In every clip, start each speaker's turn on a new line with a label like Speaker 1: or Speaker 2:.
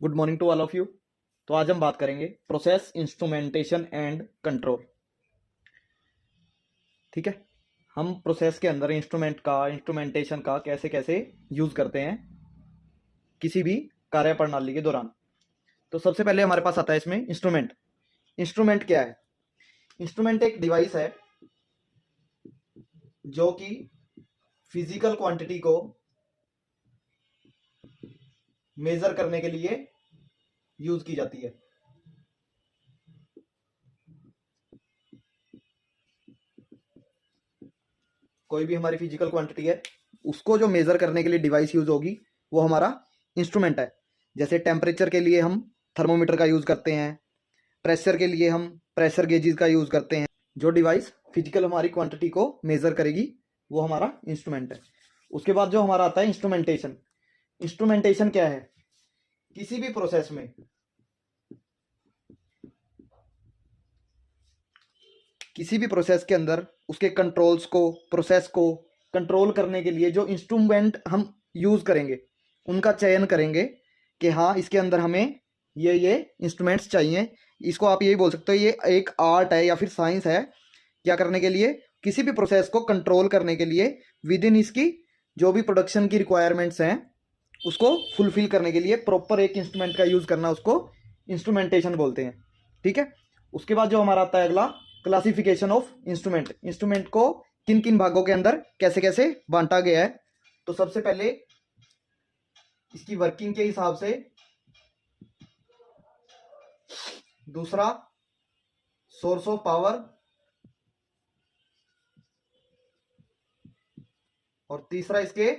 Speaker 1: Good morning to all of you. तो आज हम बात करेंगे प्रोसेस इंस्ट्रूमेंटेशन एंड कंट्रोल। ठीक है, हम प्रोसेस के अंदर इंस्ट्रूमेंटेशन का कैसे कैसे यूज करते हैं किसी भी कार्य प्रणाली के दौरान। तो सबसे पहले हमारे पास आता है इसमें इंस्ट्रूमेंट। इंस्ट्रूमेंट क्या है? इंस्ट्रूमेंट एक डिवाइस है जो कि फिजिकल क्वांटिटी को मेजर करने के लिए यूज की जाती है। कोई भी हमारी फिजिकल क्वांटिटी है, उसको जो मेजर करने के लिए डिवाइस यूज होगी वो हमारा इंस्ट्रूमेंट है। जैसे टेम्परेचर के लिए हम थर्मोमीटर का यूज करते हैं, प्रेशर के लिए हम प्रेशर गेजेस का यूज करते हैं। जो डिवाइस फिजिकल हमारी क्वांटिटी को मेजर करेगी वो हमारा इंस्ट्रूमेंट है। उसके बाद जो हमारा आता है इंस्ट्रूमेंटेशन। इंस्ट्रूमेंटेशन क्या है? किसी भी प्रोसेस में किसी भी प्रोसेस के अंदर उसके कंट्रोल्स को, प्रोसेस को कंट्रोल करने के लिए जो इंस्ट्रूमेंट हम यूज करेंगे उनका चयन करेंगे कि हाँ, इसके अंदर हमें ये इंस्ट्रूमेंट्स चाहिए। इसको आप यही बोल सकते हो, ये एक आर्ट है या फिर साइंस है। क्या करने के लिए? किसी भी प्रोसेस को कंट्रोल करने के लिए विद इन इसकी जो भी प्रोडक्शन की रिक्वायरमेंट्स हैं उसको फुलफिल करने के लिए प्रॉपर एक इंस्ट्रूमेंट का यूज करना, उसको इंस्ट्रूमेंटेशन बोलते हैं। ठीक है। उसके बाद जो हमारा आता है अगला, क्लासिफिकेशन ऑफ इंस्ट्रूमेंट। इंस्ट्रूमेंट को किन किन भागों के अंदर कैसे कैसे बांटा गया है। तो सबसे पहले इसकी वर्किंग के हिसाब से, दूसरा सोर्स ऑफ पावर, और तीसरा इसके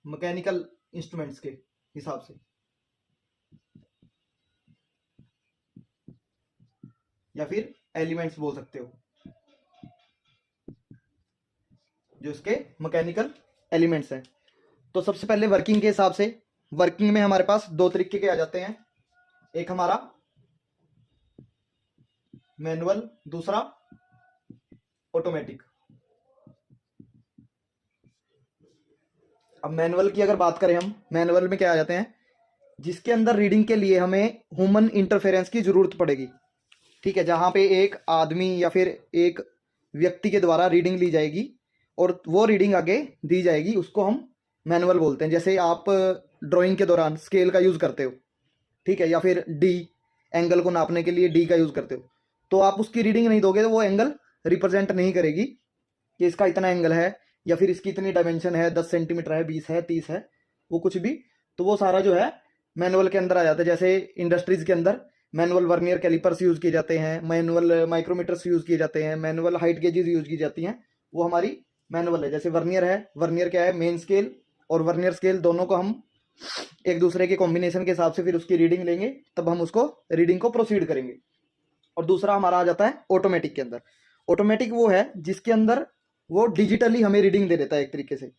Speaker 1: मैकेनिकल इंस्ट्रूमेंट्स के हिसाब से, या फिर एलिमेंट्स बोल सकते हो, जो इसके मैकेनिकल एलिमेंट्स हैं। तो सबसे पहले वर्किंग के हिसाब से, वर्किंग में हमारे पास दो तरीके के आ जाते हैं। एक हमारा मैनुअल, दूसरा ऑटोमेटिक। अब मैनुअल की अगर बात करें, हम मैनुअल में क्या आ जाते हैं, जिसके अंदर रीडिंग के लिए हमें ह्यूमन इंटरफेरेंस की जरूरत पड़ेगी। ठीक है, जहां पे एक आदमी या फिर एक व्यक्ति के द्वारा रीडिंग ली जाएगी और वो रीडिंग आगे दी जाएगी, उसको हम मैनुअल बोलते हैं। जैसे आप ड्राइंग के दौरान स्केल का यूज करते हो, ठीक है, या फिर डी, एंगल को नापने के लिए डी का यूज करते हो, तो आप उसकी रीडिंग नहीं दोगे तो वो एंगल रिप्रेजेंट नहीं करेगी कि इसका इतना एंगल है या फिर इसकी इतनी डायमेंशन है, 10 सेंटीमीटर है, 20 है, 30 है, वो कुछ भी। तो वो सारा जो है मैनुअल के अंदर आ जाता है। जैसे इंडस्ट्रीज के अंदर मैनुअल वर्नियर कैलिपर्स यूज किए जाते हैं, मैनुअल माइक्रोमीटर्स यूज किए जाते हैं, मैनुअल हाइट गेजेस यूज की जाती हैं, वो हमारी मैनुअल है। जैसे वर्नियर है, वर्नियर क्या है, मेन स्केल और वर्नियर स्केल दोनों को हम एक दूसरे के कॉम्बिनेशन के हिसाब से फिर उसकी रीडिंग लेंगे, तब हम उसको रीडिंग को प्रोसीड करेंगे। और दूसरा हमारा आ जाता है ऑटोमेटिक के अंदर। ऑटोमेटिक वो है जिसके अंदर वो डिजिटली हमें रीडिंग दे देता है एक तरीके से।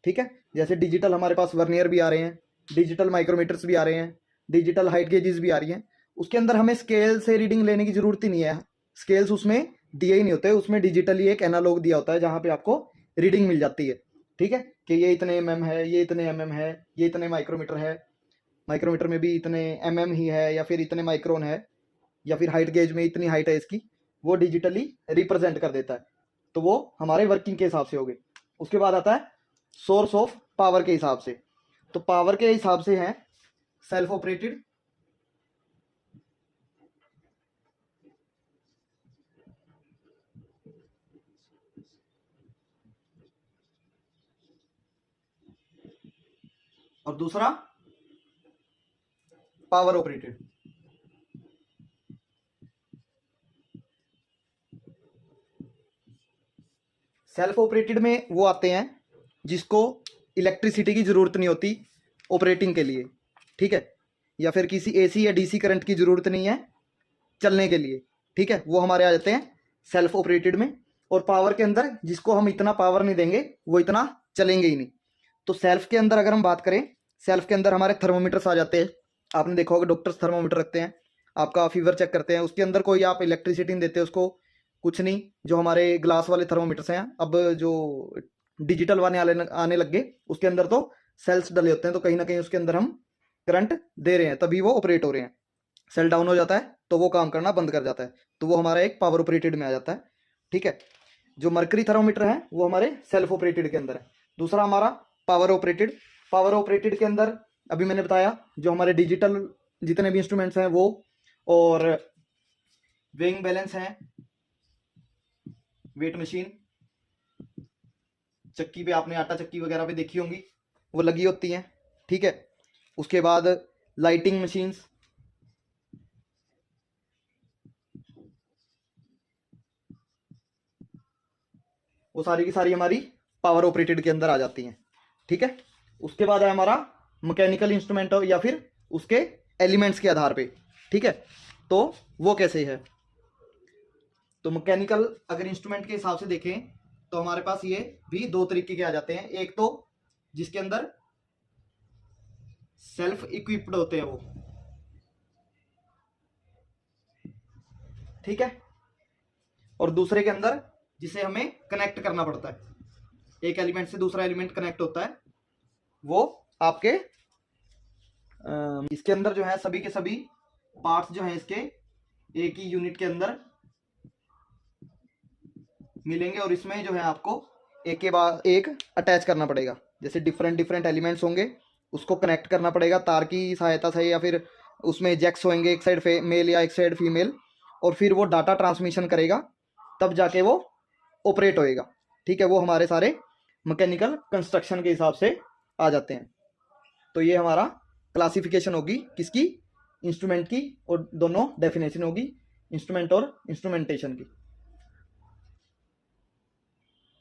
Speaker 1: ठीक है, जैसे डिजिटल हमारे पास वर्नियर भी आ रहे हैं, डिजिटल माइक्रोमीटर्स भी आ रहे हैं, डिजिटल हाइट गेजेस भी आ रही हैं। उसके अंदर हमें स्केल से रीडिंग लेने की जरूरत ही नहीं है, स्केल्स उसमें दिए ही नहीं होते, उसमें डिजिटली एक एनालॉग दिया होता है जहां पे आपको रीडिंग मिल जाती है। ठीक है, कि ये इतने mm है, ये इतने mm है, ये इतने माइक्रोमीटर है, माइक्रोमीटर में भी इतने mm ही है, या फिर इतने माइक्रोन है, या फिर हाइट गेज में इतनी हाइट है इसकी, वो डिजिटली रिप्रेजेंट कर देता है। तो वो हमारे वर्किंग के हिसाब से हो गए। उसके बाद आता है सोर्स ऑफ पावर के हिसाब से। तो पावर के हिसाब से है सेल्फ ऑपरेटेड, और दूसरा पावर ऑपरेटेड। सेल्फ ऑपरेटेड में वो आते हैं जिसको इलेक्ट्रिसिटी की जरूरत नहीं होती ऑपरेटिंग के लिए, ठीक है, या फिर किसी एसी या डीसी करंट की जरूरत नहीं है चलने के लिए। ठीक है, वो हमारे आ जाते हैं सेल्फ ऑपरेटेड में। और पावर के अंदर जिसको हम इतना पावर नहीं देंगे वो इतना चलेंगे ही नहीं। तो सेल्फ के अंदर अगर हम बात करें, सेल्फ के अंदर हमारे थर्मोमीटर्स आ जाते हैं। आपने देखा होगा डॉक्टर्स थर्मोमीटर रखते हैं, आपका फीवर चेक करते हैं, उसके अंदर कोई आप इलेक्ट्रिसिटी नहीं देते उसको, कुछ नहीं। जो हमारे ग्लास वाले थर्मोमीटर्स हैं, अब जो डिजिटल वाले आने लग गए, उसके अंदर तो सेल्स डले होते हैं, तो कहीं ना कहीं उसके अंदर हम करंट दे रहे हैं तभी वो ऑपरेट हो रहे हैं। सेल डाउन हो जाता है तो वो काम करना बंद कर जाता है, तो वो हमारा एक पावर ऑपरेटेड में आ जाता है। ठीक है, जो मर्करी थर्मोमीटर है वो हमारे सेल्फ ऑपरेटेड के अंदर है। दूसरा हमारा पावर ऑपरेटेड। पावर ऑपरेटेड के अंदर अभी मैंने बताया जो हमारे डिजिटल जितने भी इंस्ट्रूमेंट्स हैं वो, और वेइंग बैलेंस है, वेट मशीन, चक्की पे आपने आटा चक्की वगैरह पे देखी होंगी वो लगी होती हैं। ठीक है, उसके बाद लाइटिंग मशीन्स, वो सारी की सारी हमारी पावर ऑपरेटेड के अंदर आ जाती हैं। ठीक है, उसके बाद है हमारा मैकेनिकल इंस्ट्रूमेंट या फिर उसके एलिमेंट्स के आधार पे। ठीक है, तो वो कैसे है, तो मैकेनिकल अगर इंस्ट्रूमेंट के हिसाब से देखें तो हमारे पास ये भी दो तरीके के आ जाते हैं। एक तो जिसके अंदर सेल्फ इक्विप्ड होते हैं वो, ठीक है, और दूसरे के अंदर जिसे हमें कनेक्ट करना पड़ता है, एक एलिमेंट से दूसरा एलिमेंट कनेक्ट होता है, वो आपके इसके अंदर जो है सभी के सभी पार्ट्स जो है इसके एक ही यूनिट के अंदर मिलेंगे, और इसमें जो है आपको एक के बाद एक अटैच करना पड़ेगा। जैसे डिफरेंट डिफरेंट एलिमेंट्स होंगे उसको कनेक्ट करना पड़ेगा तार की सहायता से, या फिर उसमें जैक्स होंगे एक साइड मेल या एक साइड फीमेल, और फिर वो डाटा ट्रांसमिशन करेगा तब जाके वो ऑपरेट होएगा। ठीक है, वो हमारे सारे मैकेनिकल कंस्ट्रक्शन के हिसाब से आ जाते हैं। तो ये हमारा क्लासिफिकेशन होगी किसकी, इंस्ट्रूमेंट की, और दोनों डेफिनेशन होगी इंस्ट्रूमेंट और इंस्ट्रूमेंटेशन की।